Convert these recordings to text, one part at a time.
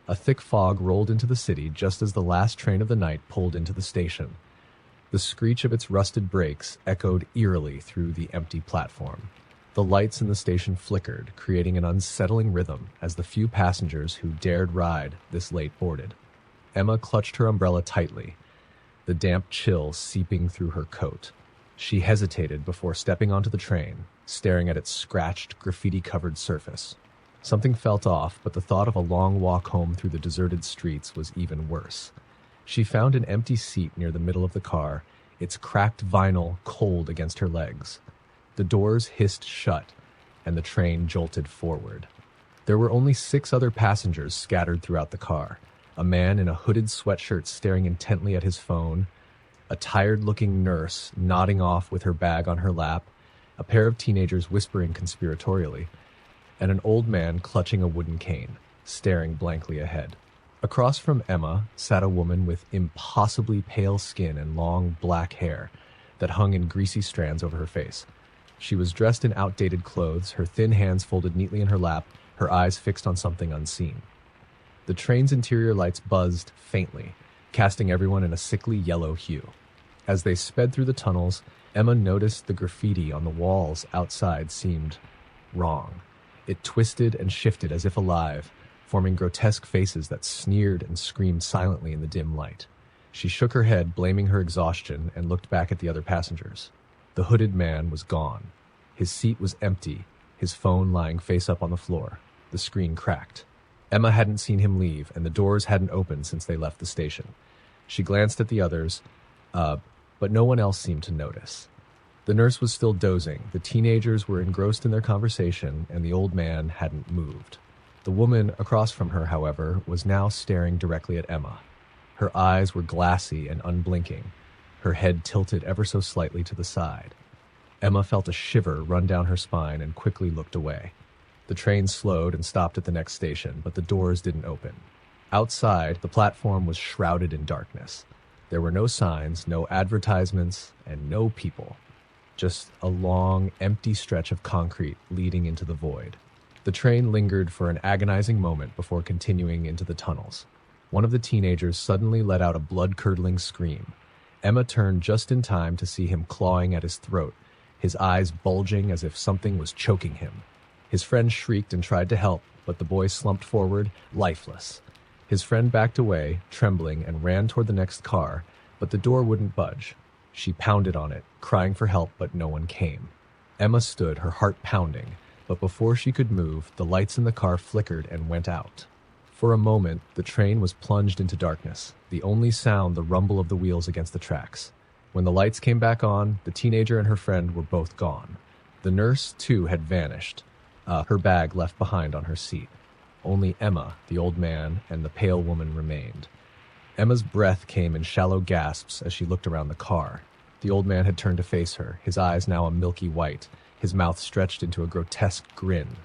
A thick fog rolled into the city just as the last train of the night pulled into the station. The screech of its rusted brakes echoed eerily through the empty platform. The lights in the station flickered, creating an unsettling rhythm as the few passengers who dared ride this late boarded. Emma clutched her umbrella tightly, the damp chill seeping through her coat. She hesitated before stepping onto the train, staring at its scratched, graffiti-covered surface. Something felt off, but the thought of a long walk home through the deserted streets was even worse. She found an empty seat near the middle of the car, its cracked vinyl cold against her legs. The doors hissed shut, and the train jolted forward. There were only 6 other passengers scattered throughout the car. A man in a hooded sweatshirt staring intently at his phone, a tired-looking nurse nodding off with her bag on her lap, a pair of teenagers whispering conspiratorially, and an old man clutching a wooden cane, staring blankly ahead. Across from Emma sat a woman with impossibly pale skin and long black hair that hung in greasy strands over her face. She was dressed in outdated clothes, her thin hands folded neatly in her lap, her eyes fixed on something unseen. The train's interior lights buzzed faintly, casting everyone in a sickly yellow hue. As they sped through the tunnels, Emma noticed the graffiti on the walls outside seemed wrong. It twisted and shifted as if alive, forming grotesque faces that sneered and screamed silently in the dim light. She shook her head, blaming her exhaustion, and looked back at the other passengers. The hooded man was gone. His seat was empty, his phone lying face up on the floor. The screen cracked. Emma hadn't seen him leave, and the doors hadn't opened since they left the station. She glanced at the others, but no one else seemed to notice. The nurse was still dozing, the teenagers were engrossed in their conversation, and the old man hadn't moved. The woman across from her, however, was now staring directly at Emma. Her eyes were glassy and unblinking, her head tilted ever so slightly to the side. Emma felt a shiver run down her spine and quickly looked away. The train slowed and stopped at the next station, but the doors didn't open. Outside, the platform was shrouded in darkness. There were no signs, no advertisements, and no people. Just a long, empty stretch of concrete leading into the void. The train lingered for an agonizing moment before continuing into the tunnels. One of the teenagers suddenly let out a blood-curdling scream. Emma turned just in time to see him clawing at his throat, his eyes bulging as if something was choking him. His friend shrieked and tried to help, but the boy slumped forward, lifeless. His friend backed away, trembling, and ran toward the next car, but the door wouldn't budge. She pounded on it, crying for help, but no one came. Emma stood, her heart pounding, but before she could move, the lights in the car flickered and went out. For a moment, the train was plunged into darkness, the only sound the rumble of the wheels against the tracks. When the lights came back on, the teenager and her friend were both gone. The nurse, too, had vanished, her bag left behind on her seat. Only Emma, the old man, and the pale woman remained. Emma's breath came in shallow gasps as she looked around the car. The old man had turned to face her, his eyes now a milky white, his mouth stretched into a grotesque grin.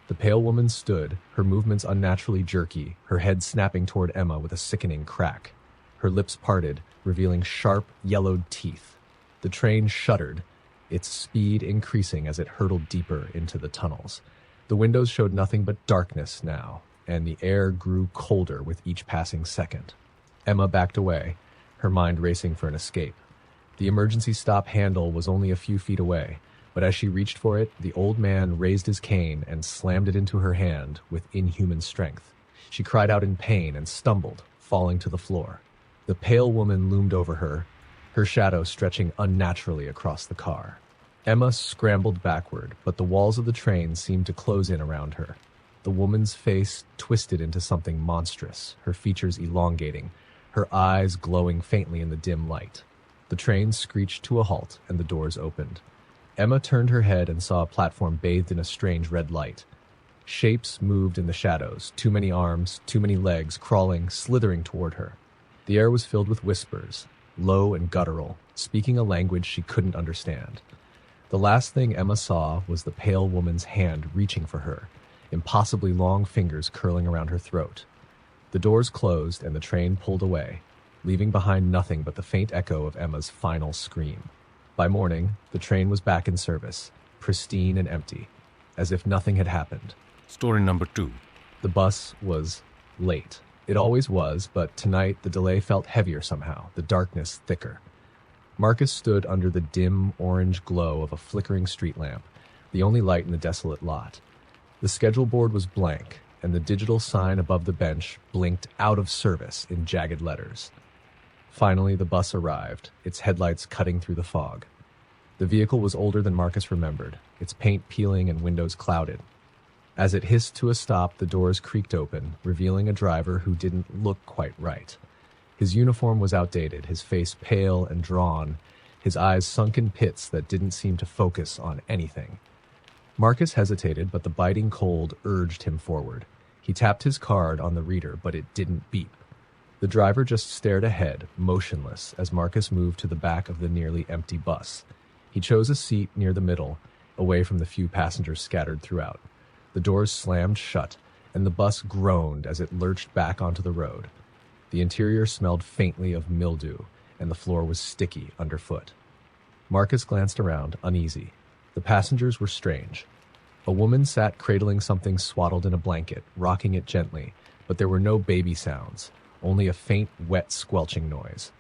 The pale woman stood, her movements unnaturally jerky, her head snapping toward Emma with a sickening crack. Her lips parted, revealing sharp, yellowed teeth. The train shuddered, its speed increasing as it hurtled deeper into the tunnels. The windows showed nothing but darkness now, and the air grew colder with each passing second. Emma backed away, her mind racing for an escape. The emergency stop handle was only a few feet away, but as she reached for it, the old man raised his cane and slammed it into her hand with inhuman strength. She cried out in pain and stumbled, falling to the floor. The pale woman loomed over her, her shadow stretching unnaturally across the car. Emma scrambled backward, but the walls of the train seemed to close in around her. The woman's face twisted into something monstrous, her features elongating, her eyes glowing faintly in the dim light. The train screeched to a halt, and the doors opened. Emma turned her head and saw a platform bathed in a strange red light. Shapes moved in the shadows, too many arms, too many legs, crawling, slithering toward her. The air was filled with whispers, low and guttural, speaking a language she couldn't understand. The last thing Emma saw was the pale woman's hand reaching for her, impossibly long fingers curling around her throat. The doors closed and the train pulled away, leaving behind nothing but the faint echo of Emma's final scream. By morning, the train was back in service, pristine and empty, as if nothing had happened. Story number 2. The bus was late. It always was, but tonight the delay felt heavier somehow, the darkness thicker. Marcus stood under the dim orange glow of a flickering street lamp, the only light in the desolate lot. The schedule board was blank, and the digital sign above the bench blinked out of service in jagged letters. Finally, the bus arrived, its headlights cutting through the fog. The vehicle was older than Marcus remembered, its paint peeling and windows clouded. As it hissed to a stop, the doors creaked open, revealing a driver who didn't look quite right. His uniform was outdated, his face pale and drawn, his eyes sunk in pits that didn't seem to focus on anything. Marcus hesitated, but the biting cold urged him forward. He tapped his card on the reader, but it didn't beep. The driver just stared ahead, motionless, as Marcus moved to the back of the nearly empty bus. He chose a seat near the middle, away from the few passengers scattered throughout. The doors slammed shut, and the bus groaned as it lurched back onto the road. The interior smelled faintly of mildew, and the floor was sticky underfoot. Marcus glanced around, uneasy. The passengers were strange. A woman sat cradling something swaddled in a blanket, rocking it gently, but there were no baby sounds, only a faint, wet squelching noise.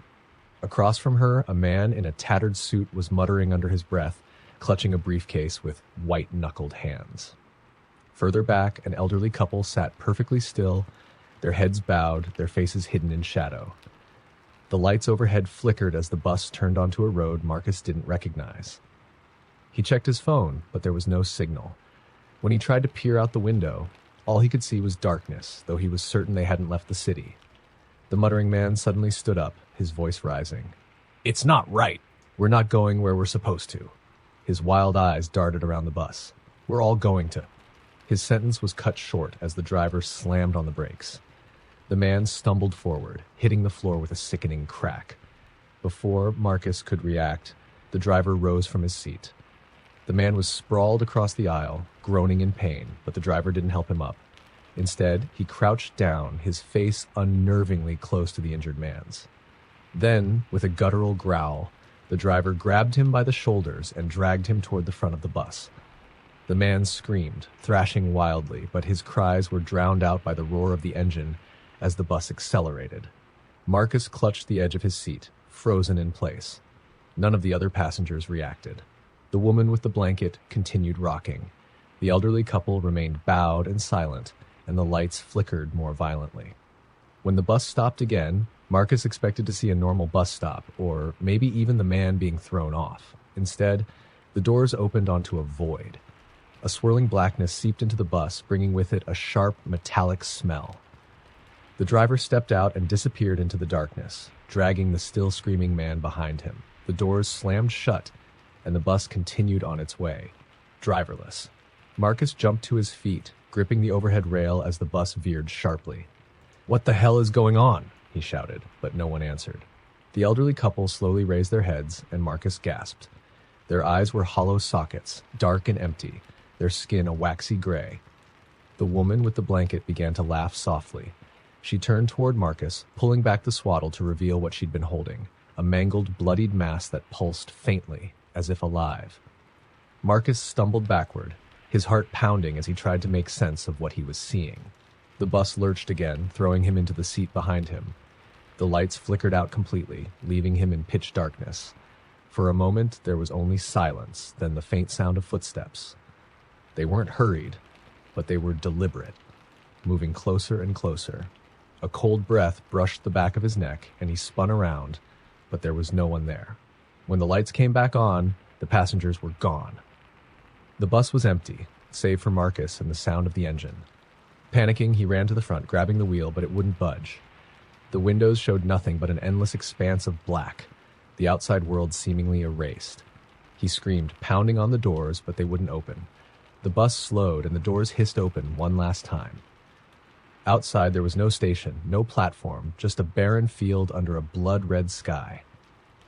Across from her, a man in a tattered suit was muttering under his breath, clutching a briefcase with white-knuckled hands. Further back, an elderly couple sat perfectly still, their heads bowed, their faces hidden in shadow. The lights overhead flickered as the bus turned onto a road Marcus didn't recognize. He checked his phone, but there was no signal. When he tried to peer out the window, all he could see was darkness, though he was certain they hadn't left the city. The muttering man suddenly stood up, his voice rising. "It's not right. We're not going where we're supposed to." His wild eyes darted around the bus. "We're all going to..." His sentence was cut short as the driver slammed on the brakes. The man stumbled forward, hitting the floor with a sickening crack. Before Marcus could react, the driver rose from his seat. The man was sprawled across the aisle, groaning in pain, but the driver didn't help him up. Instead, he crouched down, his face unnervingly close to the injured man's. Then, with a guttural growl, the driver grabbed him by the shoulders and dragged him toward the front of the bus. The man screamed, thrashing wildly, but his cries were drowned out by the roar of the engine as the bus accelerated. Marcus clutched the edge of his seat, frozen in place. None of the other passengers reacted. The woman with the blanket continued rocking. The elderly couple remained bowed and silent, and the lights flickered more violently. When the bus stopped again, Marcus expected to see a normal bus stop, or maybe even the man being thrown off. Instead, the doors opened onto a void. A swirling blackness seeped into the bus, bringing with it a sharp, metallic smell. The driver stepped out and disappeared into the darkness, dragging the still screaming man behind him. The doors slammed shut, and the bus continued on its way, driverless. Marcus jumped to his feet, gripping the overhead rail as the bus veered sharply. "What the hell is going on?" he shouted, but no one answered. The elderly couple slowly raised their heads, and Marcus gasped. Their eyes were hollow sockets, dark and empty, their skin a waxy gray. The woman with the blanket began to laugh softly. She turned toward Marcus, pulling back the swaddle to reveal what she'd been holding, a mangled, bloodied mass that pulsed faintly, as if alive. Marcus stumbled backward, his heart pounding as he tried to make sense of what he was seeing. The bus lurched again, throwing him into the seat behind him. The lights flickered out completely, leaving him in pitch darkness. For a moment, there was only silence, then the faint sound of footsteps. They weren't hurried, but they were deliberate, moving closer and closer. A cold breath brushed the back of his neck, and he spun around, but there was no one there. When the lights came back on, the passengers were gone. The bus was empty, save for Marcus and the sound of the engine. Panicking, he ran to the front, grabbing the wheel, but it wouldn't budge. The windows showed nothing but an endless expanse of black, the outside world seemingly erased. He screamed, pounding on the doors, but they wouldn't open. The bus slowed, and the doors hissed open one last time. Outside, there was no station, no platform, just a barren field under a blood-red sky.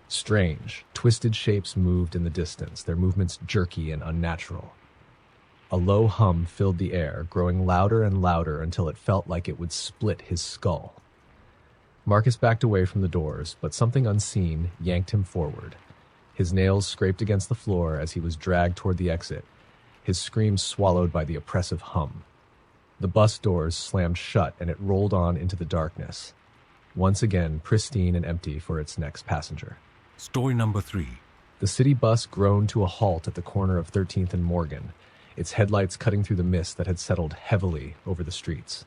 Strange, twisted shapes moved in the distance, their movements jerky and unnatural. A low hum filled the air, growing louder and louder until it felt like it would split his skull. Marcus backed away from the doors, but something unseen yanked him forward. His nails scraped against the floor as he was dragged toward the exit, his screams swallowed by the oppressive hum. The bus doors slammed shut and it rolled on into the darkness, once again pristine and empty for its next passenger. Story number 3. The city bus groaned to a halt at the corner of 13th and Morgan, its headlights cutting through the mist that had settled heavily over the streets.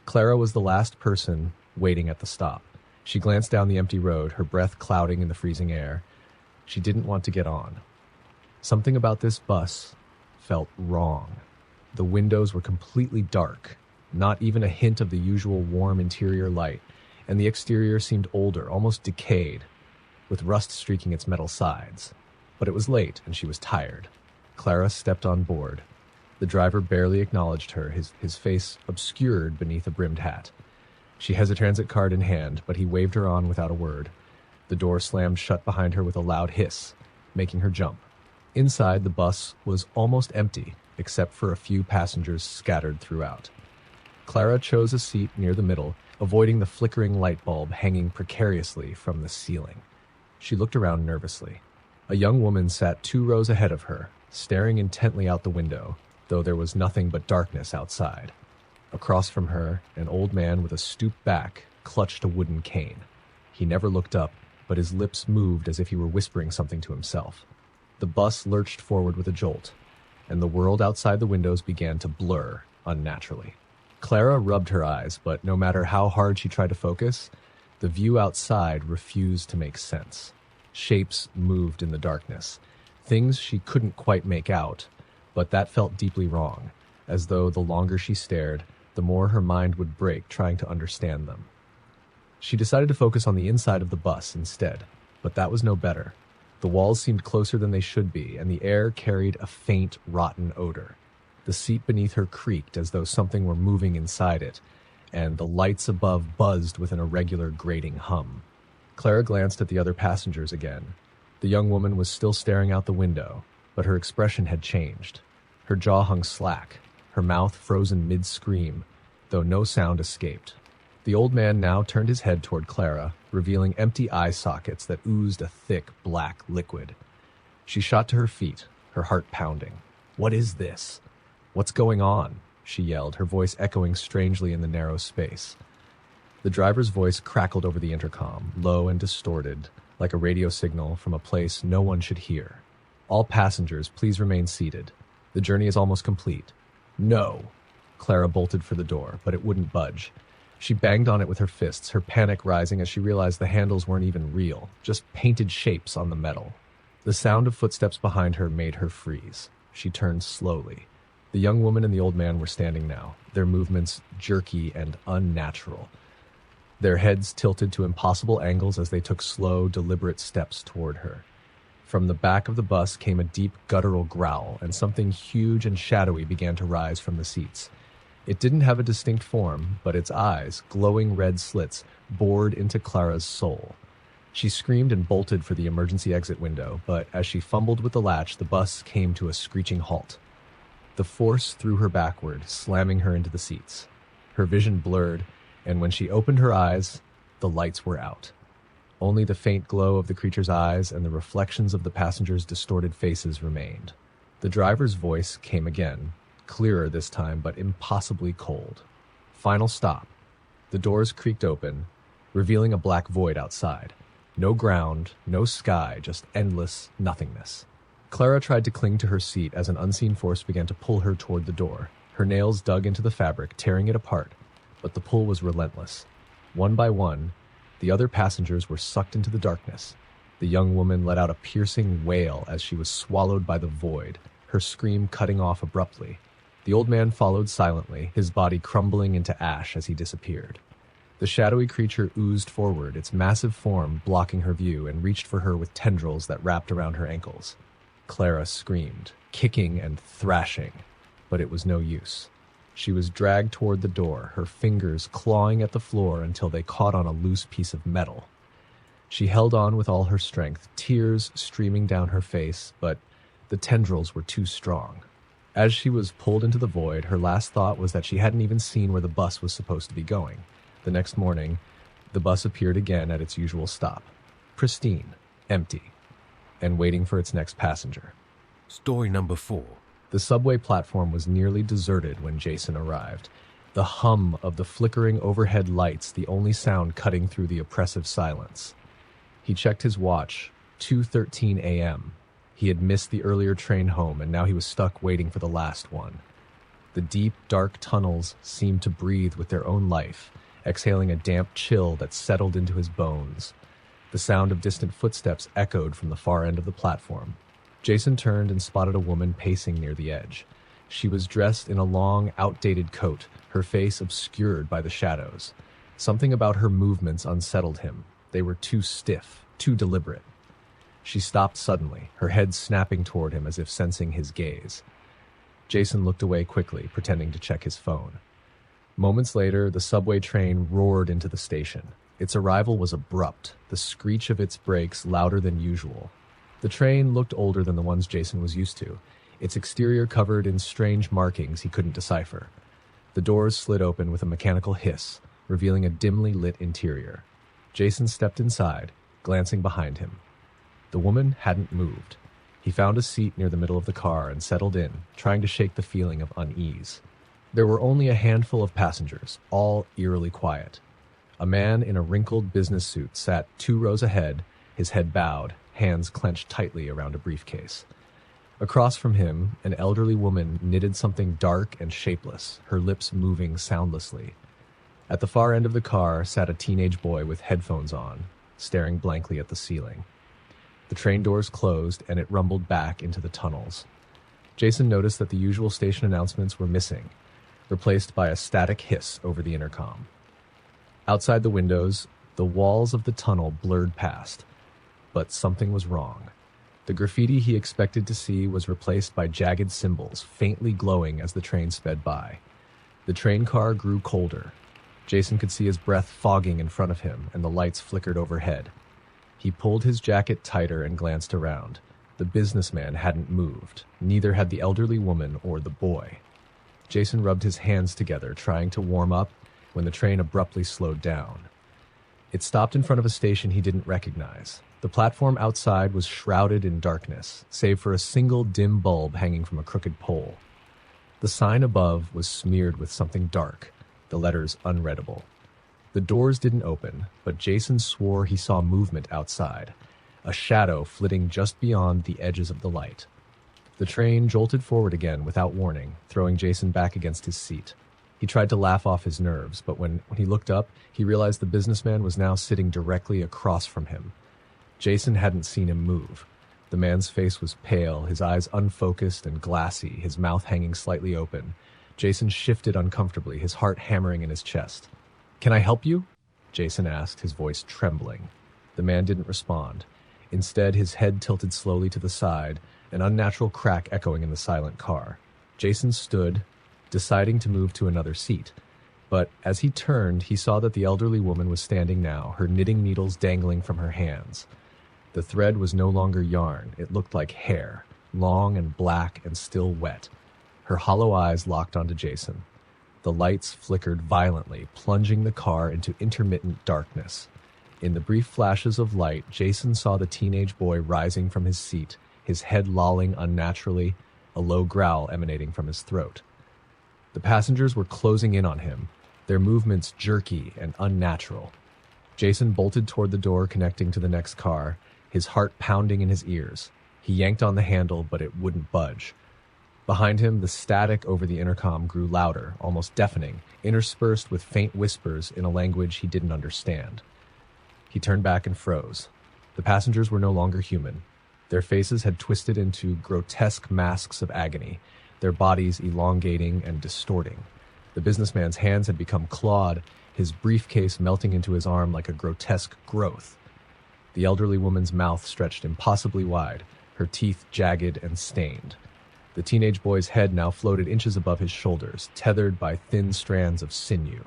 Clara was the last person waiting at the stop. She glanced down the empty road, her breath clouding in the freezing air. She didn't want to get on. Something about this bus felt wrong. The windows were completely dark, not even a hint of the usual warm interior light, and the exterior seemed older, almost decayed, with rust streaking its metal sides. But it was late, and she was tired. Clara stepped on board. The driver barely acknowledged her, his face obscured beneath a brimmed hat. She has a transit card in hand, but he waved her on without a word. The door slammed shut behind her with a loud hiss, making her jump. Inside, the bus was almost empty, except for a few passengers scattered throughout. Clara chose a seat near the middle, avoiding the flickering light bulb hanging precariously from the ceiling. She looked around nervously. A young woman sat 2 rows ahead of her, staring intently out the window, though there was nothing but darkness outside. Across from her, an old man with a stooped back clutched a wooden cane. He never looked up, but his lips moved as if he were whispering something to himself. The bus lurched forward with a jolt, and the world outside the windows began to blur unnaturally. Clara rubbed her eyes, but no matter how hard she tried to focus, the view outside refused to make sense. Shapes moved in the darkness, things she couldn't quite make out, but that felt deeply wrong, as though the longer she stared, the more her mind would break trying to understand them. She decided to focus on the inside of the bus instead, but that was no better. The walls seemed closer than they should be, and the air carried a faint, rotten odor. The seat beneath her creaked as though something were moving inside it, and the lights above buzzed with an irregular, grating hum. Clara glanced at the other passengers again. The young woman was still staring out the window, but her expression had changed. Her jaw hung slack, her mouth frozen mid-scream, though no sound escaped. The old man now turned his head toward Clara, revealing empty eye sockets that oozed a thick, black liquid. She shot to her feet, her heart pounding. "What is this? What's going on?" she yelled, her voice echoing strangely in the narrow space. The driver's voice crackled over the intercom, low and distorted, like a radio signal from a place no one should hear. "All passengers, please remain seated. The journey is almost complete." "No!" Clara bolted for the door, but it wouldn't budge. She banged on it with her fists, her panic rising as she realized the handles weren't even real, just painted shapes on the metal. The sound of footsteps behind her made her freeze. She turned slowly. The young woman and the old man were standing now, their movements jerky and unnatural. Their heads tilted to impossible angles as they took slow, deliberate steps toward her. From the back of the bus came a deep, guttural growl, and something huge and shadowy began to rise from the seats. It didn't have a distinct form, but its eyes, glowing red slits, bored into Clara's soul. She screamed and bolted for the emergency exit window, but as she fumbled with the latch, the bus came to a screeching halt. The force threw her backward, slamming her into the seats. Her vision blurred, and when she opened her eyes, the lights were out. Only the faint glow of the creature's eyes and the reflections of the passengers' distorted faces remained. The driver's voice came again, clearer this time, but impossibly cold. Final stop. The doors creaked open, revealing a black void outside. No ground, no sky, just endless nothingness. Clara tried to cling to her seat as an unseen force began to pull her toward the door. Her nails dug into the fabric, tearing it apart, but the pull was relentless. One by one, the other passengers were sucked into the darkness. The young woman let out a piercing wail as she was swallowed by the void, her scream cutting off abruptly. The old man followed silently, his body crumbling into ash as he disappeared. The shadowy creature oozed forward, its massive form blocking her view, and reached for her with tendrils that wrapped around her ankles. Clara screamed, kicking and thrashing, but it was no use. She was dragged toward the door, her fingers clawing at the floor until they caught on a loose piece of metal. She held on with all her strength, tears streaming down her face, but the tendrils were too strong. As she was pulled into the void, her last thought was that she hadn't even seen where the bus was supposed to be going. The next morning, the bus appeared again at its usual stop, pristine, empty, and waiting for its next passenger. Story number 4. The subway platform was nearly deserted when Jason arrived. The hum of the flickering overhead lights, the only sound cutting through the oppressive silence. He checked his watch, 2:13 a.m. He had missed the earlier train home, and now he was stuck waiting for the last one. The deep, dark tunnels seemed to breathe with their own life, exhaling a damp chill that settled into his bones. The sound of distant footsteps echoed from the far end of the platform. Jason turned and spotted a woman pacing near the edge. She was dressed in a long, outdated coat, her face obscured by the shadows. Something about her movements unsettled him. They were too stiff, too deliberate. She stopped suddenly, her head snapping toward him as if sensing his gaze. Jason looked away quickly, pretending to check his phone. Moments later, the subway train roared into the station. Its arrival was abrupt, the screech of its brakes louder than usual. The train looked older than the ones Jason was used to, its exterior covered in strange markings he couldn't decipher. The doors slid open with a mechanical hiss, revealing a dimly lit interior. Jason stepped inside, glancing behind him. The woman hadn't moved. He found a seat near the middle of the car and settled in, trying to shake the feeling of unease. There were only a handful of passengers, all eerily quiet. A man in a wrinkled business suit sat 2 rows ahead, his head bowed, hands clenched tightly around a briefcase. Across from him, an elderly woman knitted something dark and shapeless, her lips moving soundlessly. At the far end of the car sat a teenage boy with headphones on, staring blankly at the ceiling. The train doors closed, and it rumbled back into the tunnels. Jason noticed that the usual station announcements were missing, replaced by a static hiss over the intercom. Outside the windows, the walls of the tunnel blurred past, but something was wrong. The graffiti he expected to see was replaced by jagged symbols, faintly glowing as the train sped by. The train car grew colder. Jason could see his breath fogging in front of him, and the lights flickered overhead. He pulled his jacket tighter and glanced around. The businessman hadn't moved. Neither had the elderly woman or the boy. Jason rubbed his hands together, trying to warm up, when the train abruptly slowed down. It stopped in front of a station he didn't recognize. The platform outside was shrouded in darkness, save for a single dim bulb hanging from a crooked pole. The sign above was smeared with something dark, the letters unreadable. The doors didn't open, but Jason swore he saw movement outside, a shadow flitting just beyond the edges of the light. The train jolted forward again without warning, throwing Jason back against his seat. He tried to laugh off his nerves, but when he looked up, he realized the businessman was now sitting directly across from him. Jason hadn't seen him move. The man's face was pale, his eyes unfocused and glassy, his mouth hanging slightly open. Jason shifted uncomfortably, his heart hammering in his chest. "Can I help you?" Jason asked, his voice trembling. The man didn't respond. Instead, his head tilted slowly to the side, an unnatural crack echoing in the silent car. Jason stood, deciding to move to another seat. But as he turned, he saw that the elderly woman was standing now, her knitting needles dangling from her hands. The thread was no longer yarn. It looked like hair, long and black and still wet. Her hollow eyes locked onto Jason. The lights flickered violently, plunging the car into intermittent darkness. In the brief flashes of light, Jason saw the teenage boy rising from his seat, his head lolling unnaturally, a low growl emanating from his throat. The passengers were closing in on him, their movements jerky and unnatural. Jason bolted toward the door connecting to the next car, his heart pounding in his ears. He yanked on the handle, but it wouldn't budge. Behind him, the static over the intercom grew louder, almost deafening, interspersed with faint whispers in a language he didn't understand. He turned back and froze. The passengers were no longer human. Their faces had twisted into grotesque masks of agony, their bodies elongating and distorting. The businessman's hands had become clawed, his briefcase melting into his arm like a grotesque growth. The elderly woman's mouth stretched impossibly wide, her teeth jagged and stained. The teenage boy's head now floated inches above his shoulders, tethered by thin strands of sinew.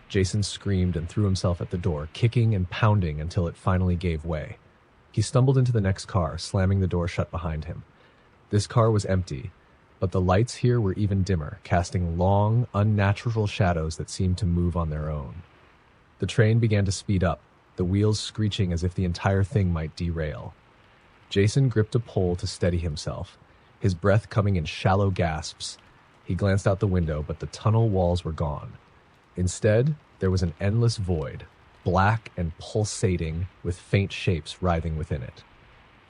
Jason screamed and threw himself at the door, kicking and pounding until it finally gave way. He stumbled into the next car, slamming the door shut behind him. This car was empty, but the lights here were even dimmer, casting long, unnatural shadows that seemed to move on their own. The train began to speed up, the wheels screeching as if the entire thing might derail. Jason gripped a pole to steady himself. his breath coming in shallow gasps. He glanced out the window, but the tunnel walls were gone. Instead, there was an endless void, black and pulsating, with faint shapes writhing within it.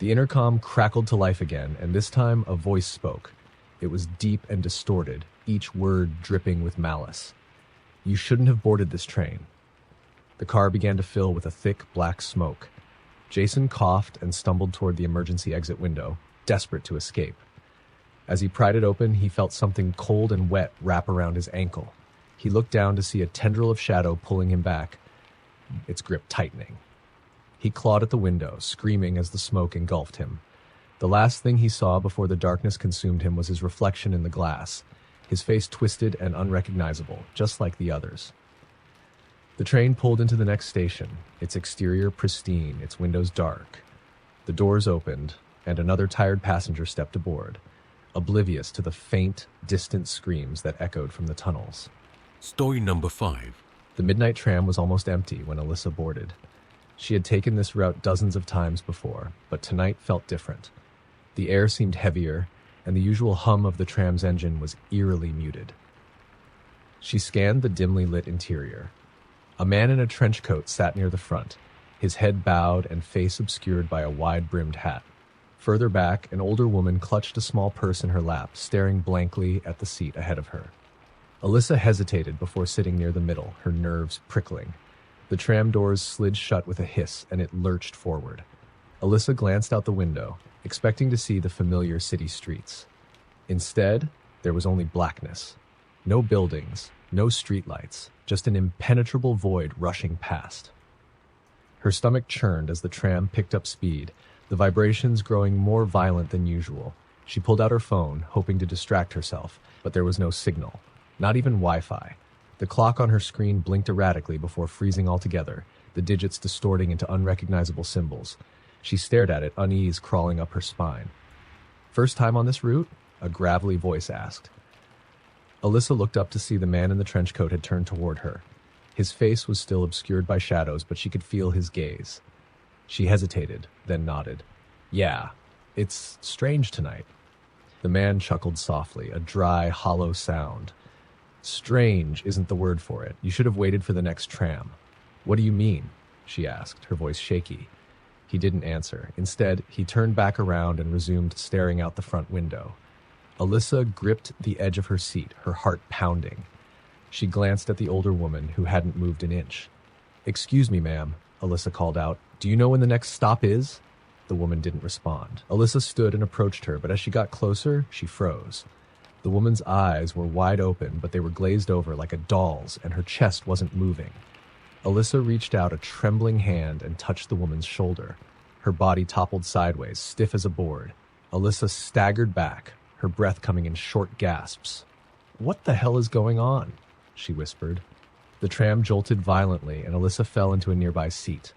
The intercom crackled to life again, and this time a voice spoke. It was deep and distorted, each word dripping with malice. "You shouldn't have boarded this train." The car began to fill with a thick black smoke. Jason coughed and stumbled toward the emergency exit window, desperate to escape. As he pried it open, he felt something cold and wet wrap around his ankle. He looked down to see a tendril of shadow pulling him back, its grip tightening. He clawed at the window, screaming as the smoke engulfed him. The last thing he saw before the darkness consumed him was his reflection in the glass, his face twisted and unrecognizable, just like the others. The train pulled into the next station, its exterior pristine, its windows dark. The doors opened, and another tired passenger stepped aboard, oblivious to the faint, distant screams that echoed from the tunnels. Story number 5. The midnight tram was almost empty when Alyssa boarded. She had taken this route dozens of times before, but tonight felt different. The air seemed heavier, and the usual hum of the tram's engine was eerily muted. She scanned the dimly lit interior. A man in a trench coat sat near the front, his head bowed and face obscured by a wide-brimmed hat. Further back, an older woman clutched a small purse in her lap, staring blankly at the seat ahead of her. Alyssa hesitated before sitting near the middle, her nerves prickling. The tram doors slid shut with a hiss, and it lurched forward. Alyssa glanced out the window, expecting to see the familiar city streets. Instead, there was only blackness. No buildings, no streetlights, just an impenetrable void rushing past. Her stomach churned as the tram picked up speed, the vibrations growing more violent than usual. She pulled out her phone, hoping to distract herself, but there was no signal, not even Wi-Fi. The clock on her screen blinked erratically before freezing altogether, the digits distorting into unrecognizable symbols. She stared at it, unease crawling up her spine. "First time on this route?" a gravelly voice asked. Alyssa looked up to see the man in the trench coat had turned toward her. His face was still obscured by shadows, but she could feel his gaze. She hesitated, then nodded. "Yeah, it's strange tonight." The man chuckled softly, a dry, hollow sound. "Strange isn't the word for it. You should have waited for the next tram." "What do you mean?" she asked, her voice shaky. He didn't answer. Instead, he turned back around and resumed staring out the front window. Alyssa gripped the edge of her seat, her heart pounding. She glanced at the older woman, who hadn't moved an inch. "Excuse me, ma'am," Alyssa called out. "Do you know when the next stop is?" The woman didn't respond. Alyssa stood and approached her, but as she got closer, she froze. The woman's eyes were wide open, but they were glazed over like a doll's, and her chest wasn't moving. Alyssa reached out a trembling hand and touched the woman's shoulder. Her body toppled sideways, stiff as a board. Alyssa staggered back, her breath coming in short gasps. "What the hell is going on?" she whispered. The tram jolted violently, and Alyssa fell into a nearby seat.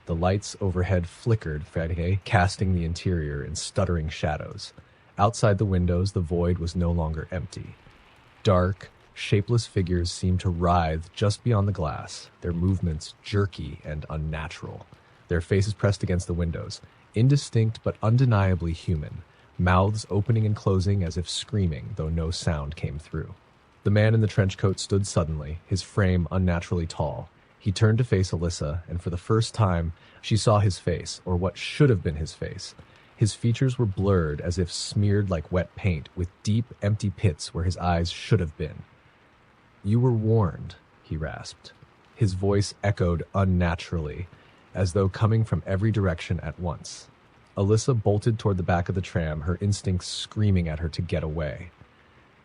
The lights overhead flickered, casting the interior in stuttering shadows. Outside the windows, the void was no longer empty. Dark, shapeless figures seemed to writhe just beyond the glass, their movements jerky and unnatural. Their faces pressed against the windows, indistinct but undeniably human, mouths opening and closing as if screaming, though no sound came through. The man in the trench coat stood suddenly, his frame unnaturally tall. He turned to face Alyssa, and for the first time, she saw his face, or what should have been his face. His features were blurred, as if smeared like wet paint, with deep, empty pits where his eyes should have been. "You were warned," he rasped. His voice echoed unnaturally, as though coming from every direction at once. Alyssa bolted toward the back of the tram, her instincts screaming at her to get away.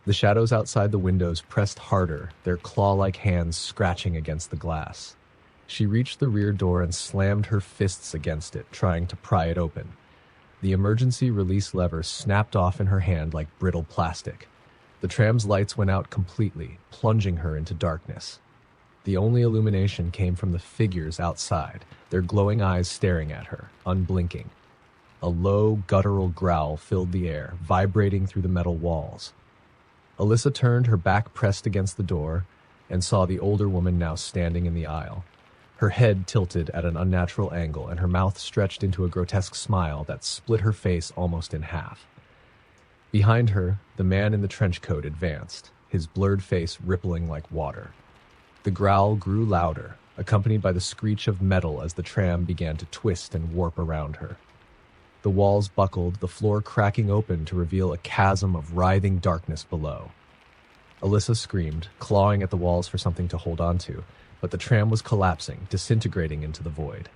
The shadows outside the windows pressed harder, their claw-like hands scratching against the glass. She reached the rear door and slammed her fists against it, trying to pry it open. The emergency release lever snapped off in her hand like brittle plastic. The tram's lights went out completely, plunging her into darkness. The only illumination came from the figures outside, their glowing eyes staring at her, unblinking. A low, guttural growl filled the air, vibrating through the metal walls. Alyssa turned, her back pressed against the door, and saw the older woman now standing in the aisle. Her head tilted at an unnatural angle, and her mouth stretched into a grotesque smile that split her face almost in half. Behind her, the man in the trench coat advanced, his blurred face rippling like water. The growl grew louder, accompanied by the screech of metal as the tram began to twist and warp around her. The walls buckled, the floor cracking open to reveal a chasm of writhing darkness below. Alyssa screamed, clawing at the walls for something to hold onto, but the tram was collapsing, disintegrating into the void.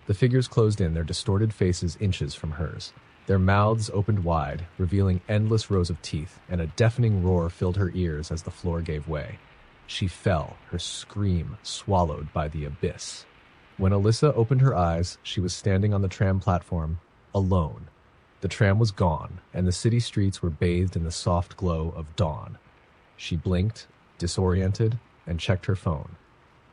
The figures closed in, their distorted faces inches from hers. Their mouths opened wide, revealing endless rows of teeth, and a deafening roar filled her ears as the floor gave way. She fell, her scream swallowed by the abyss. When Alyssa opened her eyes, she was standing on the tram platform, alone. The tram was gone, and the city streets were bathed in the soft glow of dawn. She blinked, disoriented, and checked her phone.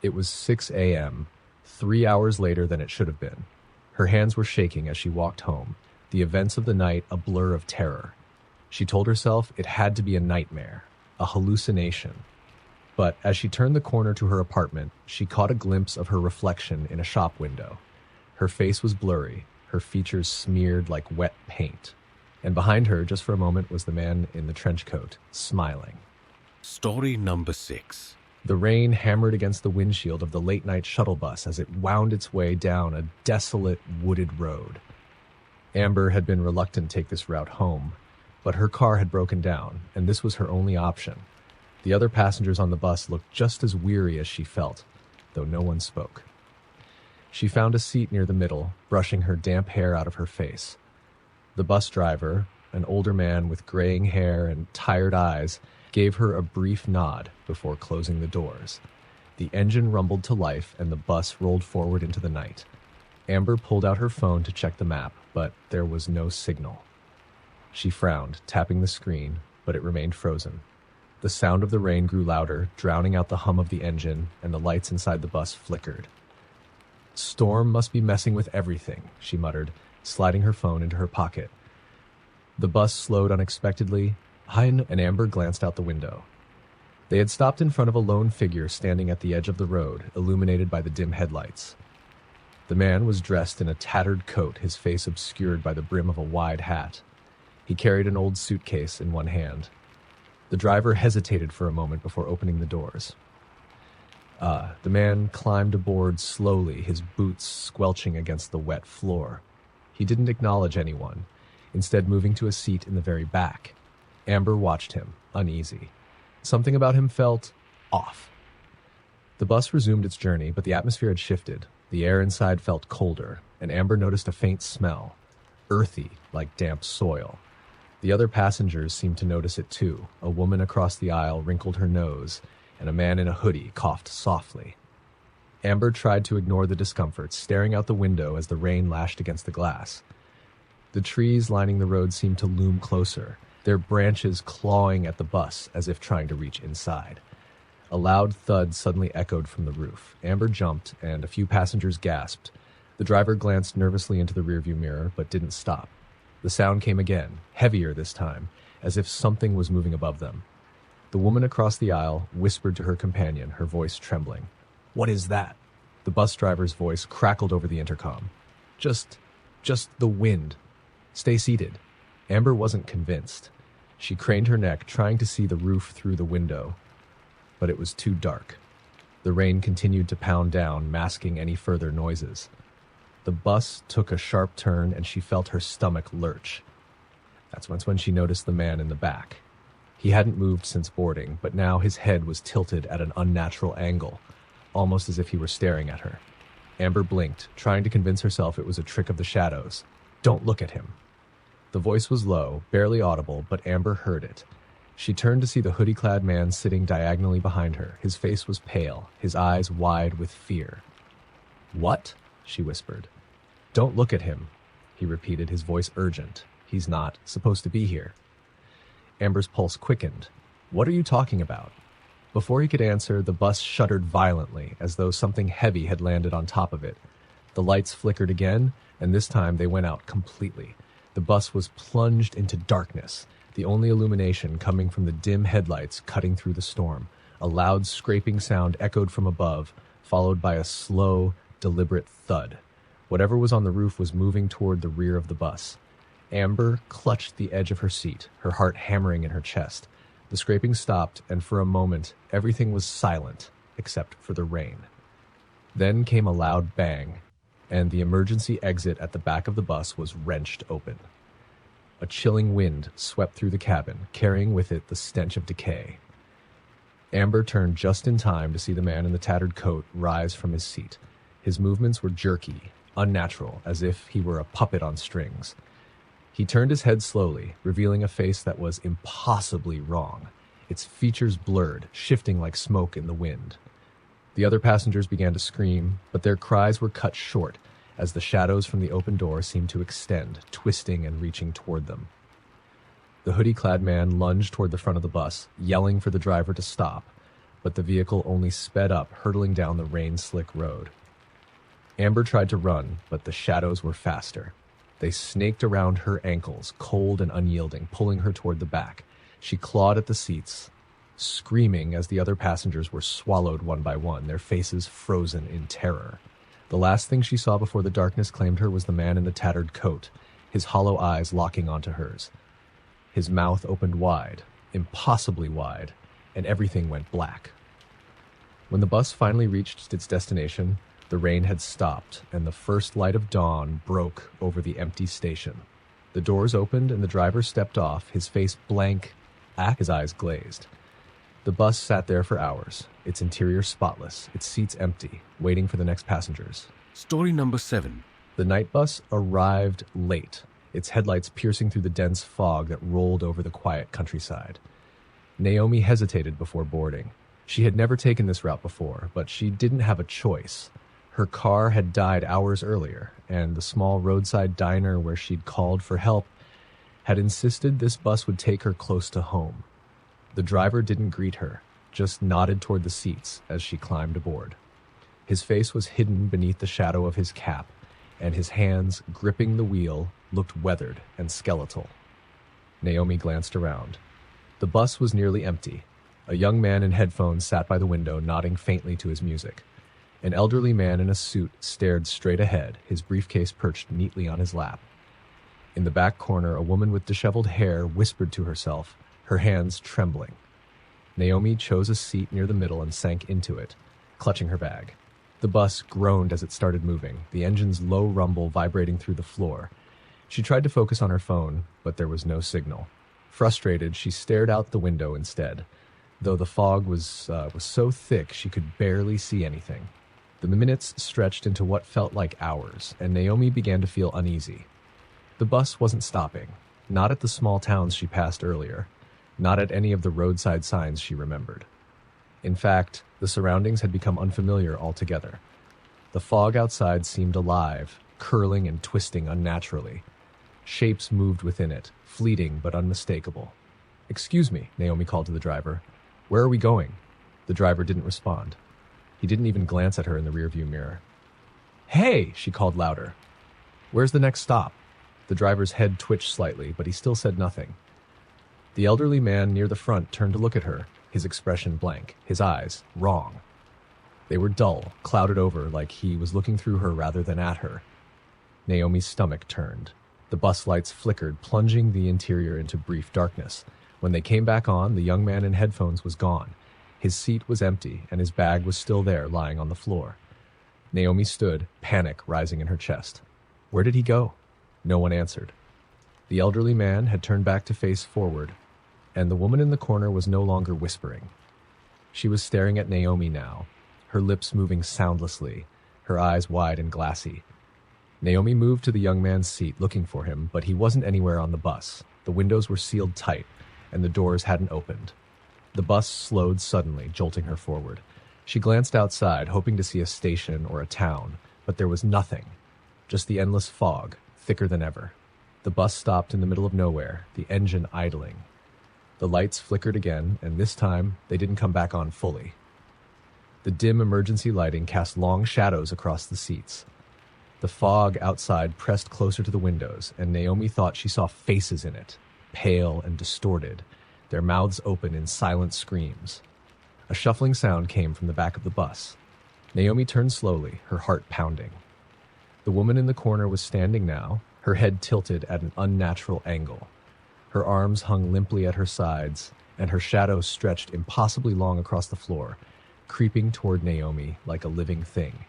It was 6 a.m., 3 hours later than it should have been. Her hands were shaking as she walked home, the events of the night a blur of terror. She told herself it had to be a nightmare, a hallucination. But as she turned the corner to her apartment, she caught a glimpse of her reflection in a shop window. Her face was blurry, her features smeared like wet paint. And behind her, just for a moment, was the man in the trench coat, smiling. Story number 6. The rain hammered against the windshield of the late-night shuttle bus as it wound its way down a desolate, wooded road. Amber had been reluctant to take this route home, but her car had broken down, and this was her only option. The other passengers on the bus looked just as weary as she felt, though no one spoke. She found a seat near the middle, brushing her damp hair out of her face. The bus driver, an older man with graying hair and tired eyes, gave her a brief nod before closing the doors. The engine rumbled to life and the bus rolled forward into the night. Amber pulled out her phone to check the map, but there was no signal. She frowned, tapping the screen, but it remained frozen. The sound of the rain grew louder, drowning out the hum of the engine, and the lights inside the bus flickered. "Storm must be messing with everything," she muttered, sliding her phone into her pocket. The bus slowed unexpectedly, and Amber glanced out the window. They had stopped in front of a lone figure standing at the edge of the road, illuminated by the dim headlights. The man was dressed in a tattered coat, his face obscured by the brim of a wide hat. He carried an old suitcase in one hand. The driver hesitated for a moment before opening the doors. The man climbed aboard slowly, his boots squelching against the wet floor. He didn't acknowledge anyone, instead moving to a seat in the very back. Amber watched him, uneasy. Something about him felt off. The bus resumed its journey, but the atmosphere had shifted. The air inside felt colder, and Amber noticed a faint smell, earthy, like damp soil. The other passengers seemed to notice it too. A woman across the aisle wrinkled her nose, and a man in a hoodie coughed softly. Amber tried to ignore the discomfort, staring out the window as the rain lashed against the glass. The trees lining the road seemed to loom closer, their branches clawing at the bus as if trying to reach inside. A loud thud suddenly echoed from the roof. Amber jumped, and a few passengers gasped. The driver glanced nervously into the rearview mirror, but didn't stop. The sound came again, heavier this time, as if something was moving above them. The woman across the aisle whispered to her companion, her voice trembling. "What is that?" The bus driver's voice crackled over the intercom. Just the wind. Stay seated." Amber wasn't convinced. She craned her neck, trying to see the roof through the window, but it was too dark. The rain continued to pound down, masking any further noises. The bus took a sharp turn, and she felt her stomach lurch. That's when she noticed the man in the back. He hadn't moved since boarding, but now his head was tilted at an unnatural angle, almost as if he were staring at her. Amber blinked, trying to convince herself it was a trick of the shadows. "Don't look at him." The voice was low, barely audible, but Amber heard it. She turned to see the hoodie-clad man sitting diagonally behind her. His face was pale, his eyes wide with fear. "What?" she whispered. "Don't look at him," he repeated, his voice urgent. "He's not supposed to be here." Amber's pulse quickened. "What are you talking about?" Before he could answer, the bus shuddered violently, as though something heavy had landed on top of it. The lights flickered again, and this time they went out completely. The bus was plunged into darkness, the only illumination coming from the dim headlights cutting through the storm. A loud scraping sound echoed from above, followed by a slow, deliberate thud. Whatever was on the roof was moving toward the rear of the bus. Amber clutched the edge of her seat, her heart hammering in her chest. The scraping stopped, and for a moment, everything was silent, except for the rain. Then came a loud bang, and the emergency exit at the back of the bus was wrenched open. A chilling wind swept through the cabin, carrying with it the stench of decay. Amber turned just in time to see the man in the tattered coat rise from his seat. His movements were jerky, unnatural, as if he were a puppet on strings. He turned his head slowly, revealing a face that was impossibly wrong, its features blurred, shifting like smoke in the wind. The other passengers began to scream, but their cries were cut short as the shadows from the open door seemed to extend, twisting and reaching toward them. The hoodie-clad man lunged toward the front of the bus, yelling for the driver to stop, but the vehicle only sped up, hurtling down the rain-slick road. Amber tried to run, but the shadows were faster. They snaked around her ankles, cold and unyielding, pulling her toward the back. She clawed at the seats, screaming as the other passengers were swallowed one by one, their faces frozen in terror. The last thing she saw before the darkness claimed her was the man in the tattered coat, his hollow eyes locking onto hers. His mouth opened wide, impossibly wide, and everything went black. When the bus finally reached its destination, the rain had stopped, and the first light of dawn broke over the empty station. The doors opened, and the driver stepped off, his face blank, his eyes glazed. The bus sat there for hours, its interior spotless, its seats empty, waiting for the next passengers. Story number 7. The night bus arrived late, its headlights piercing through the dense fog that rolled over the quiet countryside. Naomi hesitated before boarding. She had never taken this route before, but she didn't have a choice. Her car had died hours earlier, and the small roadside diner where she'd called for help had insisted this bus would take her close to home. The driver didn't greet her, just nodded toward the seats as she climbed aboard. His face was hidden beneath the shadow of his cap, and his hands, gripping the wheel, looked weathered and skeletal. Naomi glanced around. The bus was nearly empty. A young man in headphones sat by the window, nodding faintly to his music. An elderly man in a suit stared straight ahead, his briefcase perched neatly on his lap. In the back corner, a woman with disheveled hair whispered to herself, her hands trembling. Naomi chose a seat near the middle and sank into it, clutching her bag. The bus groaned as it started moving, the engine's low rumble vibrating through the floor. She tried to focus on her phone, but there was no signal. Frustrated, she stared out the window instead, though the fog was so thick she could barely see anything. The minutes stretched into what felt like hours, and Naomi began to feel uneasy. The bus wasn't stopping, not at the small towns she passed earlier, not at any of the roadside signs she remembered. In fact, the surroundings had become unfamiliar altogether. The fog outside seemed alive, curling and twisting unnaturally. Shapes moved within it, fleeting but unmistakable. "Excuse me," Naomi called to the driver. "Where are we going?" The driver didn't respond. He didn't even glance at her in the rearview mirror. "Hey!" she called louder. "Where's the next stop?" The driver's head twitched slightly, but he still said nothing. The elderly man near the front turned to look at her, his expression blank, his eyes wrong. They were dull, clouded over, like he was looking through her rather than at her. Naomi's stomach turned. The bus lights flickered, plunging the interior into brief darkness. When they came back on, the young man in headphones was gone. His seat was empty, and his bag was still there, lying on the floor. Naomi stood, panic rising in her chest. Where did he go? No one answered. The elderly man had turned back to face forward, and the woman in the corner was no longer whispering. She was staring at Naomi now, her lips moving soundlessly, her eyes wide and glassy. Naomi moved to the young man's seat, looking for him, but he wasn't anywhere on the bus. The windows were sealed tight, and the doors hadn't opened. The bus slowed suddenly, jolting her forward. She glanced outside, hoping to see a station or a town, but there was nothing, just the endless fog, thicker than ever. The bus stopped in the middle of nowhere, the engine idling. The lights flickered again, and this time they didn't come back on fully. The dim emergency lighting cast long shadows across the seats. The fog outside pressed closer to the windows, and Naomi thought she saw faces in it, pale and distorted, their mouths open in silent screams. A shuffling sound came from the back of the bus. Naomi turned slowly, her heart pounding. The woman in the corner was standing now, her head tilted at an unnatural angle. Her arms hung limply at her sides, and her shadow stretched impossibly long across the floor, creeping toward Naomi like a living thing.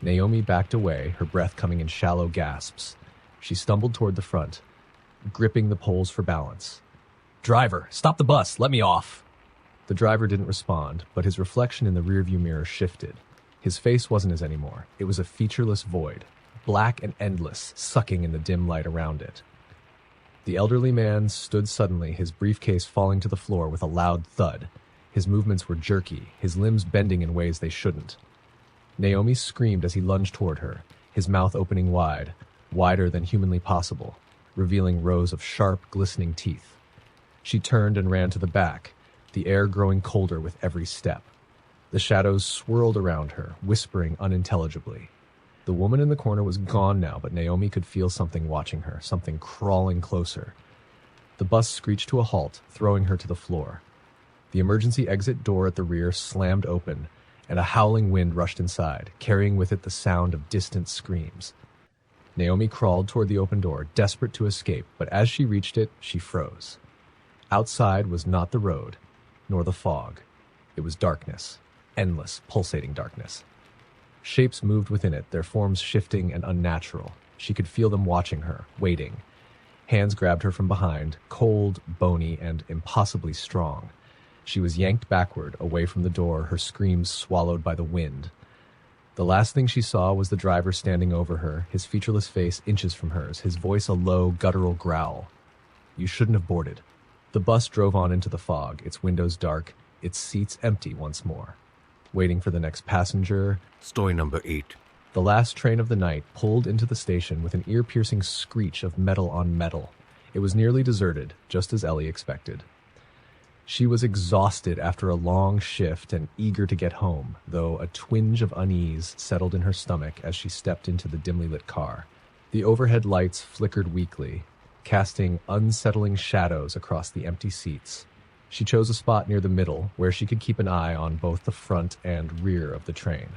Naomi backed away, her breath coming in shallow gasps. She stumbled toward the front, gripping the poles for balance. "Driver, stop the bus! Let me off!" The driver didn't respond, but his reflection in the rearview mirror shifted. His face wasn't his anymore. It was a featureless void, black and endless, sucking in the dim light around it. The elderly man stood suddenly, his briefcase falling to the floor with a loud thud. His movements were jerky, his limbs bending in ways they shouldn't. Naomi screamed as he lunged toward her, his mouth opening wide, wider than humanly possible, revealing rows of sharp, glistening teeth. She turned and ran to the back, the air growing colder with every step. The shadows swirled around her, whispering unintelligibly. The woman in the corner was gone now, but Naomi could feel something watching her, something crawling closer. The bus screeched to a halt, throwing her to the floor. The emergency exit door at the rear slammed open, and a howling wind rushed inside, carrying with it the sound of distant screams. Naomi crawled toward the open door, desperate to escape, but as she reached it, she froze. Outside was not the road, nor the fog. It was darkness, endless, pulsating darkness. Shapes moved within it, their forms shifting and unnatural. She could feel them watching her, waiting. Hands grabbed her from behind, cold, bony, and impossibly strong. She was yanked backward, away from the door, her screams swallowed by the wind. The last thing she saw was the driver standing over her, his featureless face inches from hers, his voice a low, guttural growl. "You shouldn't have boarded." The bus drove on into the fog, its windows dark, its seats empty once more. Waiting for the next passenger. Story number 8. The last train of the night pulled into the station with an ear-piercing screech of metal on metal. It was nearly deserted, just as Ellie expected. She was exhausted after a long shift and eager to get home, though a twinge of unease settled in her stomach as she stepped into the dimly lit car. The overhead lights flickered weakly, casting unsettling shadows across the empty seats. She chose a spot near the middle, where she could keep an eye on both the front and rear of the train.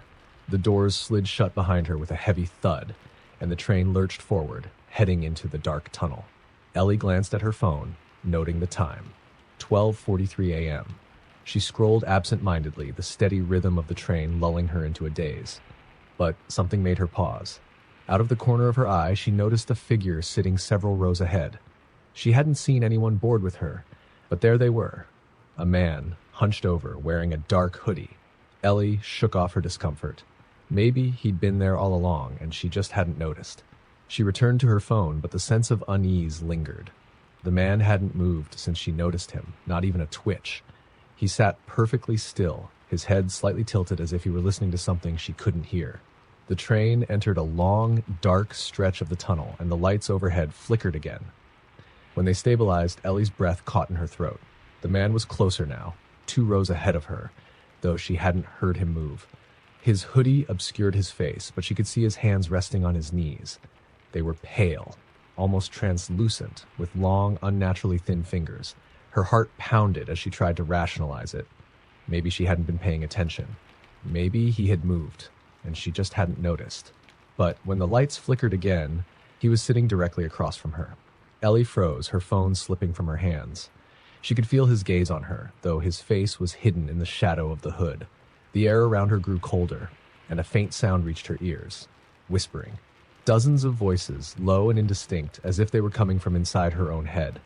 The doors slid shut behind her with a heavy thud, and the train lurched forward, heading into the dark tunnel. Ellie glanced at her phone, noting the time. 12:43 a.m. She scrolled absent-mindedly, the steady rhythm of the train lulling her into a daze. But something made her pause. Out of the corner of her eye, she noticed a figure sitting several rows ahead. She hadn't seen anyone board with her, but there they were. A man, hunched over, wearing a dark hoodie. Ellie shook off her discomfort. Maybe he'd been there all along, and she just hadn't noticed. She returned to her phone, but the sense of unease lingered. The man hadn't moved since she noticed him, not even a twitch. He sat perfectly still, his head slightly tilted as if he were listening to something she couldn't hear. The train entered a long, dark stretch of the tunnel, and the lights overhead flickered again. When they stabilized, Ellie's breath caught in her throat. The man was closer now, 2 rows ahead of her, though she hadn't heard him move. His hoodie obscured his face, but she could see his hands resting on his knees. They were pale, almost translucent, with long, unnaturally thin fingers. Her heart pounded as she tried to rationalize it. Maybe she hadn't been paying attention. Maybe he had moved, and she just hadn't noticed. But when the lights flickered again, he was sitting directly across from her. Ellie froze, her phone slipping from her hands. She could feel his gaze on her, though his face was hidden in the shadow of the hood. The air around her grew colder, and a faint sound reached her ears. Whispering. Dozens of voices, low and indistinct, as if they were coming from inside her own head.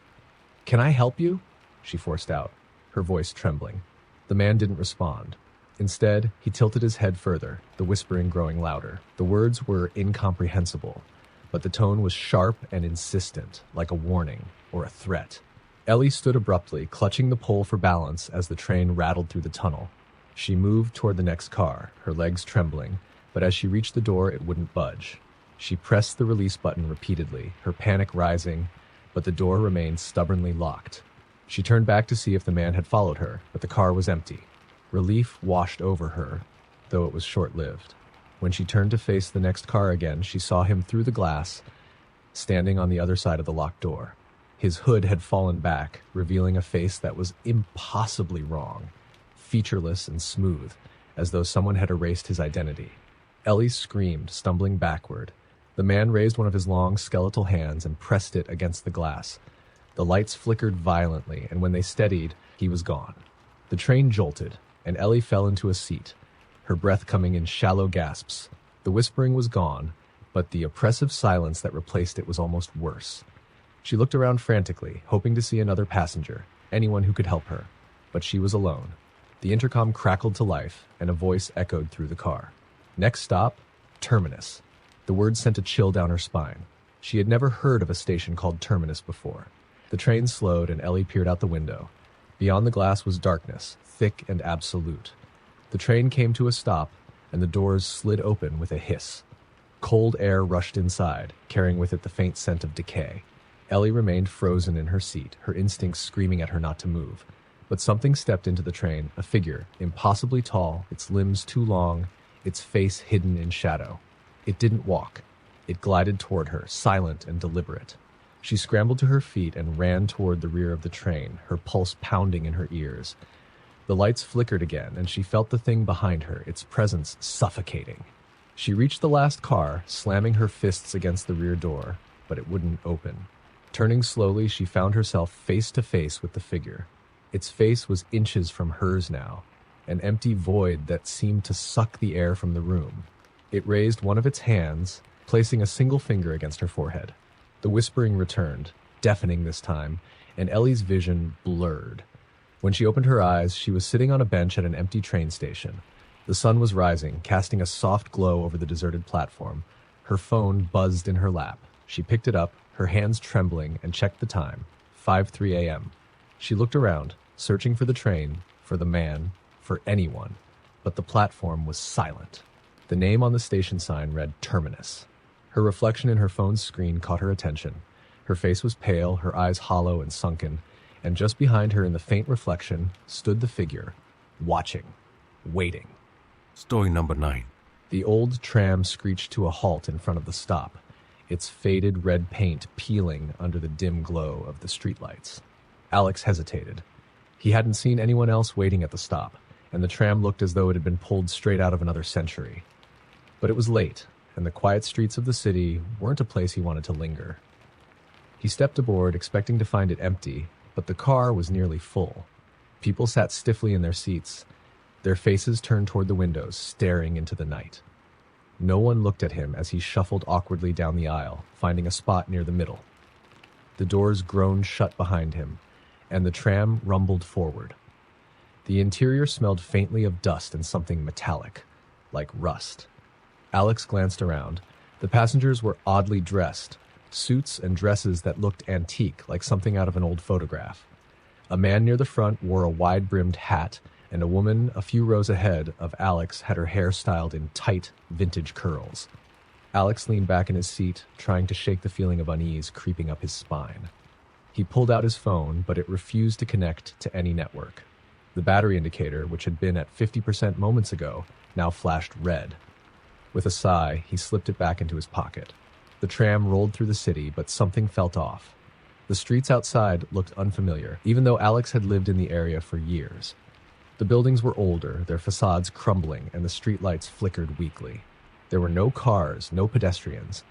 "Can I help you?" she forced out, her voice trembling. The man didn't respond. Instead, he tilted his head further, the whispering growing louder. The words were incomprehensible, but the tone was sharp and insistent, like a warning or a threat. Ellie stood abruptly, clutching the pole for balance as the train rattled through the tunnel. She moved toward the next car, her legs trembling, but as she reached the door, it wouldn't budge. She pressed the release button repeatedly, her panic rising, but the door remained stubbornly locked. She turned back to see if the man had followed her, but the car was empty. Relief washed over her, though it was short-lived. When she turned to face the next car again, she saw him through the glass, standing on the other side of the locked door. His hood had fallen back, revealing a face that was impossibly wrong, featureless and smooth, as though someone had erased his identity. Ellie screamed, stumbling backward. The man raised one of his long, skeletal hands and pressed it against the glass. The lights flickered violently, and when they steadied, he was gone. The train jolted, and Ellie fell into a seat, her breath coming in shallow gasps. The whispering was gone, but the oppressive silence that replaced it was almost worse. She looked around frantically, hoping to see another passenger, anyone who could help her, but she was alone. The intercom crackled to life, and a voice echoed through the car. Next stop, Terminus. The word sent a chill down her spine. She had never heard of a station called Terminus before. The train slowed, and Ellie peered out the window. Beyond the glass was darkness, thick and absolute. The train came to a stop, and the doors slid open with a hiss. Cold air rushed inside, carrying with it the faint scent of decay. Ellie remained frozen in her seat, her instincts screaming at her not to move. But something stepped into the train, a figure, impossibly tall, its limbs too long, its face hidden in shadow. It didn't walk. It glided toward her, silent and deliberate. She scrambled to her feet and ran toward the rear of the train, her pulse pounding in her ears. The lights flickered again, and she felt the thing behind her, its presence suffocating. She reached the last car, slamming her fists against the rear door, but it wouldn't open. Turning slowly, she found herself face to face with the figure. Its face was inches from hers now, an empty void that seemed to suck the air from the room. It raised one of its hands, placing a single finger against her forehead. The whispering returned, deafening this time, and Ellie's vision blurred. When she opened her eyes, she was sitting on a bench at an empty train station. The sun was rising, casting a soft glow over the deserted platform. Her phone buzzed in her lap. She picked it up, her hands trembling, and checked the time, 5:03 a.m. She looked around, searching for the train, for the man, for anyone, but the platform was silent. The name on the station sign read Terminus. Her reflection in her phone's screen caught her attention. Her face was pale, her eyes hollow and sunken, and just behind her in the faint reflection stood the figure, watching, waiting. Story number 9. The old tram screeched to a halt in front of the stop, its faded red paint peeling under the dim glow of the streetlights. Alex hesitated. He hadn't seen anyone else waiting at the stop, and the tram looked as though it had been pulled straight out of another century. But it was late, and the quiet streets of the city weren't a place he wanted to linger. He stepped aboard, expecting to find it empty, but the car was nearly full. People sat stiffly in their seats, their faces turned toward the windows, staring into the night. No one looked at him as he shuffled awkwardly down the aisle, finding a spot near the middle. The doors groaned shut behind him, and the tram rumbled forward. The interior smelled faintly of dust and something metallic, like rust. Alex glanced around. The passengers were oddly dressed, suits and dresses that looked antique, like something out of an old photograph. A man near the front wore a wide-brimmed hat, and a woman a few rows ahead of Alex had her hair styled in tight, vintage curls. Alex leaned back in his seat, trying to shake the feeling of unease creeping up his spine. He pulled out his phone, but it refused to connect to any network. The battery indicator, which had been at 50% moments ago, now flashed red. With a sigh, he slipped it back into his pocket. The tram rolled through the city, but something felt off. The streets outside looked unfamiliar, even though Alex had lived in the area for years. The buildings were older, their facades crumbling, and the streetlights flickered weakly. There were no cars, no pedestrians,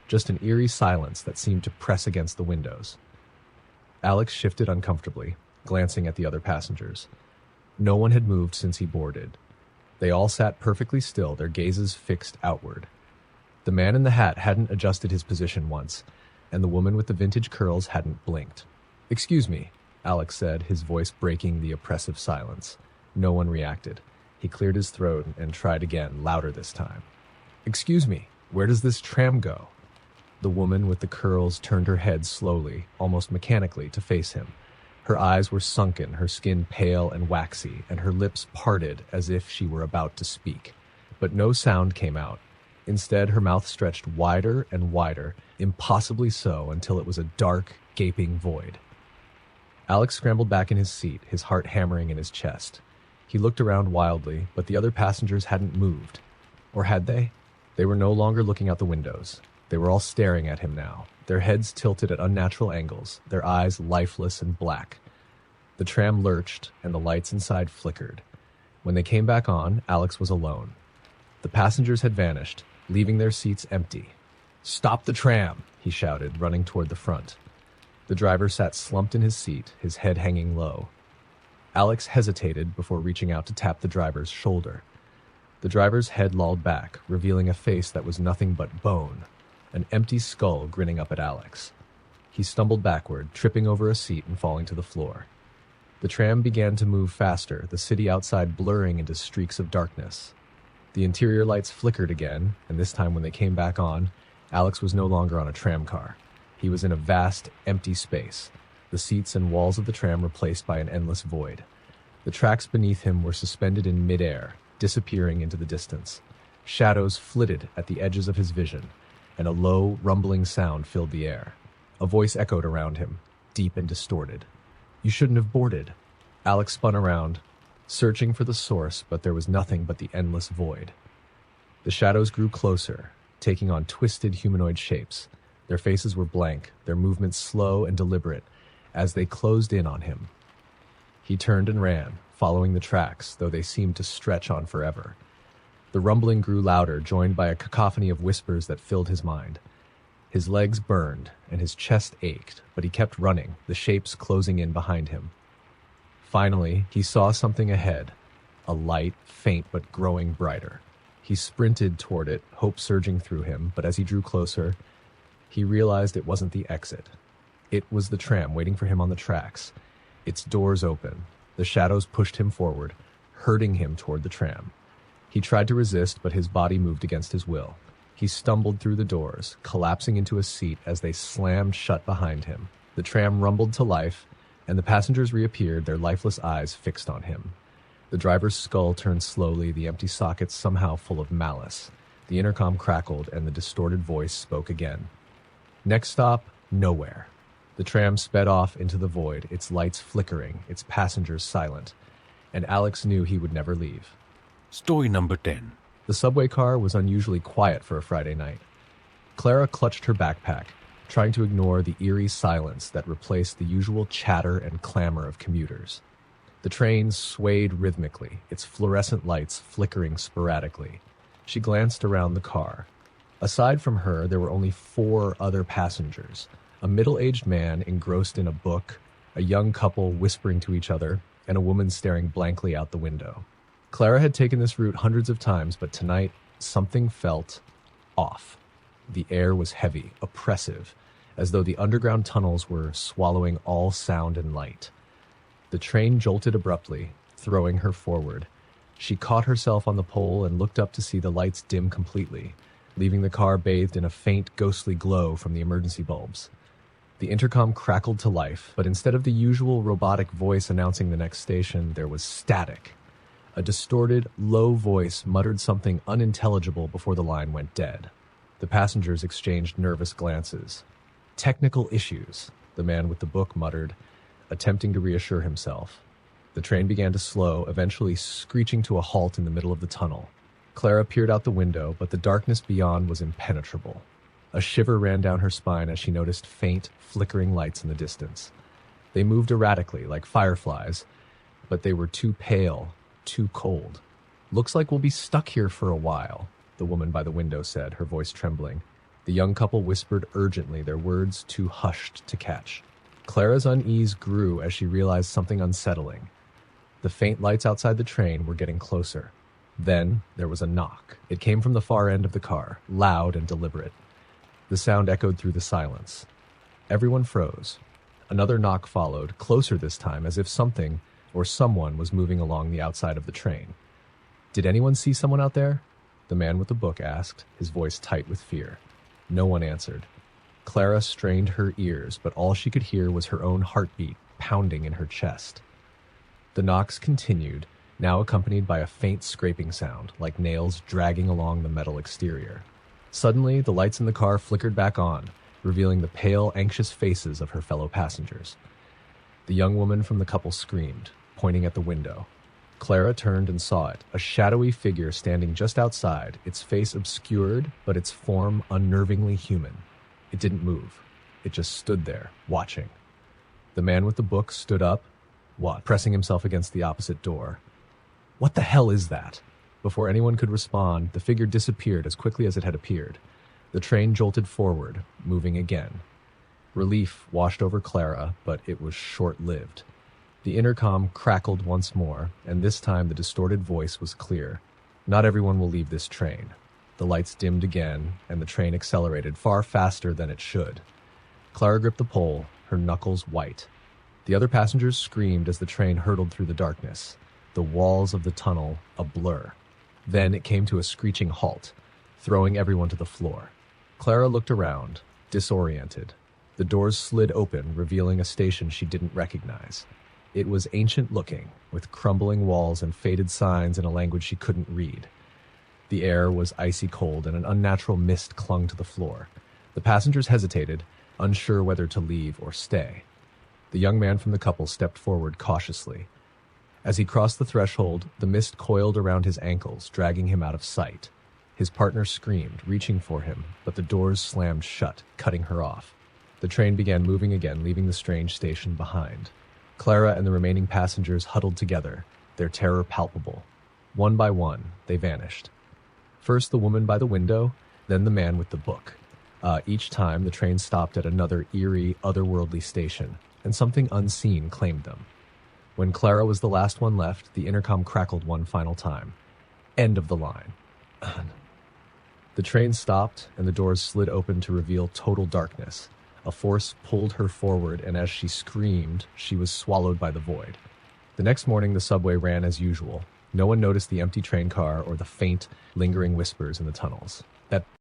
just an eerie silence that seemed to press against the windows. Alex shifted uncomfortably, glancing at the other passengers. No one had moved since he boarded. They all sat perfectly still, their gazes fixed outward. The man in the hat hadn't adjusted his position once, and the woman with the vintage curls hadn't blinked. "Excuse me," Alex said, his voice breaking the oppressive silence. No one reacted. He cleared his throat and tried again, louder this time. "Excuse me, where does this tram go?" The woman with the curls turned her head slowly, almost mechanically, to face him. Her eyes were sunken, her skin pale and waxy, and her lips parted as if she were about to speak. But no sound came out. Instead, her mouth stretched wider and wider, impossibly so, until it was a dark, gaping void. Alex scrambled back in his seat, his heart hammering in his chest. He looked around wildly, but the other passengers hadn't moved. Or had they? They were no longer looking out the windows. They were all staring at him now, their heads tilted at unnatural angles, their eyes lifeless and black. The tram lurched, and the lights inside flickered. When they came back on, Alex was alone. The passengers had vanished, leaving their seats empty. "Stop the tram!" he shouted, running toward the front. The driver sat slumped in his seat, his head hanging low. Alex hesitated before reaching out to tap the driver's shoulder. The driver's head lolled back, revealing a face that was nothing but bone, an empty skull grinning up at Alex. He stumbled backward, tripping over a seat and falling to the floor. The tram began to move faster, the city outside blurring into streaks of darkness. The interior lights flickered again, and this time when they came back on, Alex was no longer on a tram car. He was in a vast, empty space, the seats and walls of the tram replaced by an endless void. The tracks beneath him were suspended in midair, disappearing into the distance. Shadows flitted at the edges of his vision, and a low, rumbling sound filled the air. A voice echoed around him, deep and distorted. "You shouldn't have boarded." Alex spun around, searching for the source, but there was nothing but the endless void. The shadows grew closer, taking on twisted humanoid shapes. Their faces were blank, their movements slow and deliberate, as they closed in on him. He turned and ran, following the tracks, though they seemed to stretch on forever. The rumbling grew louder, joined by a cacophony of whispers that filled his mind. His legs burned, and his chest ached, but he kept running, the shapes closing in behind him. Finally, he saw something ahead, a light, faint but growing brighter. He sprinted toward it, hope surging through him, but as he drew closer, he realized it wasn't the exit. It was the tram waiting for him on the tracks, its doors open. The shadows pushed him forward, herding him toward the tram. He tried to resist, but his body moved against his will. He stumbled through the doors, collapsing into a seat as they slammed shut behind him. The tram rumbled to life, and the passengers reappeared, their lifeless eyes fixed on him. The driver's skull turned slowly, the empty sockets somehow full of malice. The intercom crackled, and the distorted voice spoke again. Next stop, nowhere. The tram sped off into the void, its lights flickering, its passengers silent, and Alex knew he would never leave. Story number 10. The subway car was unusually quiet for a Friday night. Clara clutched her backpack, trying to ignore the eerie silence that replaced the usual chatter and clamor of commuters. The train swayed rhythmically, its fluorescent lights flickering sporadically. She glanced around the car. Aside from her, there were only 4 other passengers: a middle-aged man engrossed in a book, a young couple whispering to each other, and a woman staring blankly out the window. Clara had taken this route hundreds of times, but tonight something felt off. The air was heavy, oppressive, as though the underground tunnels were swallowing all sound and light. The train jolted abruptly, throwing her forward. She caught herself on the pole and looked up to see the lights dim completely, leaving the car bathed in a faint, ghostly glow from the emergency bulbs. The intercom crackled to life, but instead of the usual robotic voice announcing the next station, there was static. A distorted, low voice muttered something unintelligible before the line went dead. The passengers exchanged nervous glances. "Technical issues," the man with the book muttered, attempting to reassure himself. The train began to slow, eventually screeching to a halt in the middle of the tunnel. Clara peered out the window, but the darkness beyond was impenetrable. A shiver ran down her spine as she noticed faint, flickering lights in the distance. They moved erratically, like fireflies, but they were too pale, too cold. "Looks like we'll be stuck here for a while," the woman by the window said, her voice trembling. The young couple whispered urgently, their words too hushed to catch. Clara's unease grew as she realized something unsettling. The faint lights outside the train were getting closer. Then there was a knock. It came from the far end of the car, loud and deliberate. The sound echoed through the silence. Everyone froze. Another knock followed, closer this time, as if something or someone was moving along the outside of the train. "Did anyone see someone out there?" the man with the book asked, his voice tight with fear. No one answered. Clara strained her ears, but all she could hear was her own heartbeat pounding in her chest. The knocks continued, now accompanied by a faint scraping sound, like nails dragging along the metal exterior. Suddenly, the lights in the car flickered back on, revealing the pale, anxious faces of her fellow passengers. The young woman from the couple screamed, pointing at the window. Clara turned and saw it, a shadowy figure standing just outside, its face obscured, but its form unnervingly human. It didn't move. It just stood there, watching. The man with the book stood up, pressing himself against the opposite door. "What the hell is that?" Before anyone could respond, the figure disappeared as quickly as it had appeared. The train jolted forward, moving again. Relief washed over Clara, but it was short-lived. The intercom crackled once more, and this time the distorted voice was clear. Not everyone will leave this train. The lights dimmed again, and the train accelerated far faster than it should. Clara gripped the pole, her knuckles white. The other passengers screamed as the train hurtled through the darkness, the walls of the tunnel a blur. Then it came to a screeching halt, throwing everyone to the floor. Clara looked around, disoriented. The doors slid open, revealing a station she didn't recognize. It was ancient-looking, with crumbling walls and faded signs in a language she couldn't read. The air was icy cold, and an unnatural mist clung to the floor. The passengers hesitated, unsure whether to leave or stay. The young man from the couple stepped forward cautiously. As he crossed the threshold, the mist coiled around his ankles, dragging him out of sight. His partner screamed, reaching for him, but the doors slammed shut, cutting her off. The train began moving again, leaving the strange station behind. Clara and the remaining passengers huddled together, their terror palpable. One by one, they vanished. First the woman by the window, then the man with the book. Each time, the train stopped at another eerie, otherworldly station, and something unseen claimed them. When Clara was the last one left, the intercom crackled one final time. End of the line. The train stopped, and the doors slid open to reveal total darkness. A force pulled her forward, and as she screamed, she was swallowed by the void. The next morning, the subway ran as usual. No one noticed the empty train car or the faint, lingering whispers in the tunnels. That